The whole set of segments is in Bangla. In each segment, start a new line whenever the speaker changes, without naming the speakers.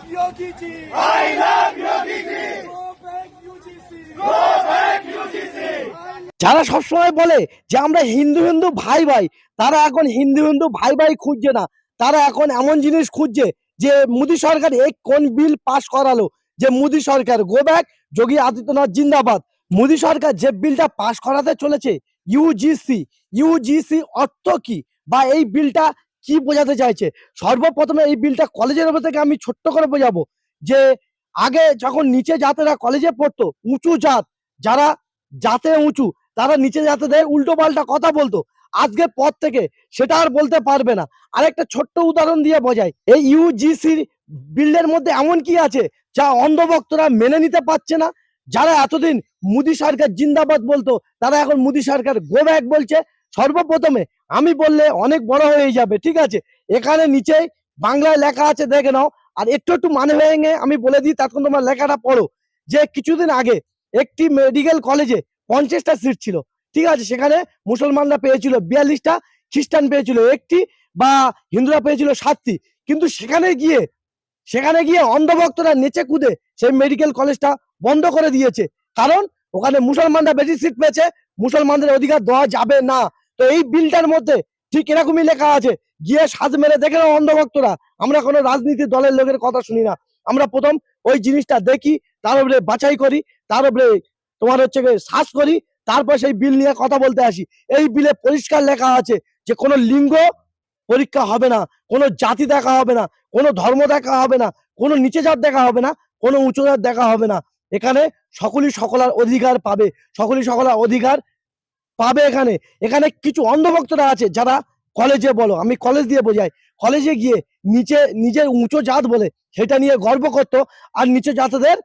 Yogi ji.
I love Yogi ji.
Go back UGC.
Go back UGC.
যারা সবসময় বলে যে আমরা হিন্দু হিন্দু ভাই ভাই, তারা এখন হিন্দু হিন্দু ভাই ভাই খুঁজছে না, তারা এখন এমন জিনিস খুঁজছে যে মোদী সরকার এই কোন বিল পাস করালো, যে মোদী সরকার গো ব্যাক, যোগী আদিত্যনাথ জিন্দাবাদ। মোদী সরকার যে বিলটা পাস করাতে চলেছে ইউজিসি, ইউজিসি অর্থ কি বা এই বিলটা কি বোঝাতে চাইছে? সর্বপ্রথমে এই বিলটা কলেজের মধ্যে থেকে আমি ছোট্ট করে বোঝাবো যে আগে যখন নিচে জাতেরা কলেজে পড়তো, উঁচু জাত যারা জাতে উঁচু, তারা নিচে জাতেদের উল্টো পাল্টা কথা বলতো, আজকের পর থেকে সেটা আর বলতে পারবে না। আরেকটা ছোট্ট উদাহরণ দিয়ে বোঝাই, এই ইউজিসির বিলের মধ্যে এমন কি আছে যা অন্ধভক্তরা মেনে নিতে পারছে না? যারা এতদিন মোদী সরকার জিন্দাবাদ বলতো, তারা এখন মোদী সরকার গো ব্যাক বলছে। সর্বপ্রথমে আমি বললে অনেক বড় হয়ে যাবে, ঠিক আছে? এখানে নিচে বাংলায় লেখা আছে, দেখে নাও। আর একটু একটু মানে ভেঙে আমি বলে দিই, তখন তোমার লেখাটা পড়ো। যে কিছুদিন আগে একটি মেডিকেল কলেজে 50টা সিট ছিল, ঠিক আছে? সেখানে মুসলমানরা পেয়েছিল 42টা, খ্রিস্টান পেয়েছিল 1টি, বা হিন্দুরা পেয়েছিল 7টি। কিন্তু সেখানে গিয়ে অন্ধভক্তরা নেচে কুদে সেই মেডিকেল কলেজটা বন্ধ করে দিয়েছে, কারণ ওখানে মুসলমানরা বেশি সিট পেয়েছে, মুসলমানদের অধিকার দেওয়া যাবে না। তো এই বিলটার মধ্যে ঠিক এরকমই লেখা আছে, গিয়ে সাজ মেরে দেখে নাও অন্ধভক্তরা। আমরা কোনো রাজনীতির দলের লোকের কথা শুনি না, আমরা প্রথম ওই জিনিসটা দেখি, তার উপরে বাছাই করি, তার উপরে তোমার হচ্ছে সার্চ করি, তারপর সেই বিল নিয়ে কথা বলতে আসি। এই বিলে পরিষ্কার লেখা আছে যে কোনো লিঙ্গ পরীক্ষা হবে না, কোনো জাতি দেখা হবে না, কোনো ধর্ম দেখা হবে না, কোনো নিচে জাত দেখা হবে না, কোনো উঁচু জাত দেখা হবে না। এখানে সকলেই সকলের অধিকার পাবে, সকলেই সকলের অধিকার পাবে। এখানে এখানে কিছু অন্ধভক্তরা আছে যারা কলেজে, বলো আমি কলেজ দিয়ে বোঝাই, কলেজে গিয়ে নিজের উঁচু জাত বলে সেটা নিয়ে গর্ব করতো, আর নিচে জাতদের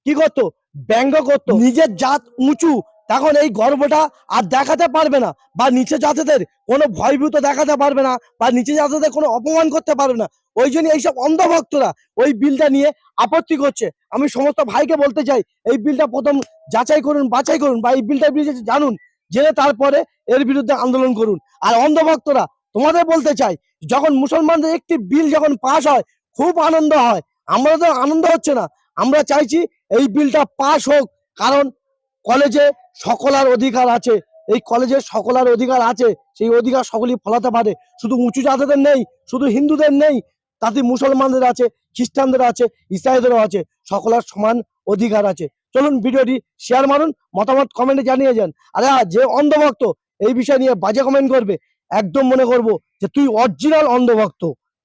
কি করতো? ব্যঙ্গ করতো। নিজের জাত উঁচু, তখন এই গর্বটা আর দেখাতে পারবে না, বা নিচে জাতিদের কোনো ভয়ভূত দেখাতে পারবে না, বা নিচে জাতিদের কোনো অপমান করতে পারবে না। ওই জন্য এইসব অন্ধভক্তরা ওই বিলটা নিয়ে আপত্তি করছে। আমি সমস্ত ভাইকে বলতে চাই, এই বিলটা প্রথম যাচাই করুন, বাছাই করুন, বা এই বিলটার বিরুদ্ধে জানুন, জেনে তারপরে এর বিরুদ্ধে আন্দোলন করুন। আর অন্ধভক্তরা, তোমাদের বলতে চাই, যখন মুসলমানদের একটি বিল যখন পাস হয় খুব আনন্দ হয়, আমরা তো আনন্দ হচ্ছে না, আমরা চাইছি এই বিলটা পাস হোক, কারণ কলেজে সকলের অধিকার আছে, এই কলেজে সকলের অধিকার আছে, সেই অধিকার সকলেই ফলাতে পারে। শুধু উঁচু জাতিদের নেই, শুধু হিন্দুদের নেই, তাতে মুসলমানদের আছে, খ্রিস্টানদের আছে, ইসাইদেরও আছে, সকলের সমান অধিকার আছে। চলুন ভিডিওটি শেয়ার মারুন, মতামত কমেন্টে জানিয়ে যান। আরে যে অন্ধভক্ত এই বিষয় নিয়ে বাজে কমেন্ট করবে, একদম মনে করবো যে তুই অরিজিনাল অন্ধভক্ত,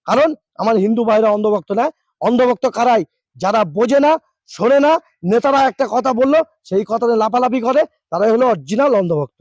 কারণ আমার হিন্দু ভাইরা অন্ধভক্ত না। অন্ধভক্ত কারাই? যারা বোঝে না, শোনে না, নেতারা একটা কথা বললো সেই কথাতে লাফালাফি করে, তারাই হলো অরিজিনাল অন্ধভক্ত।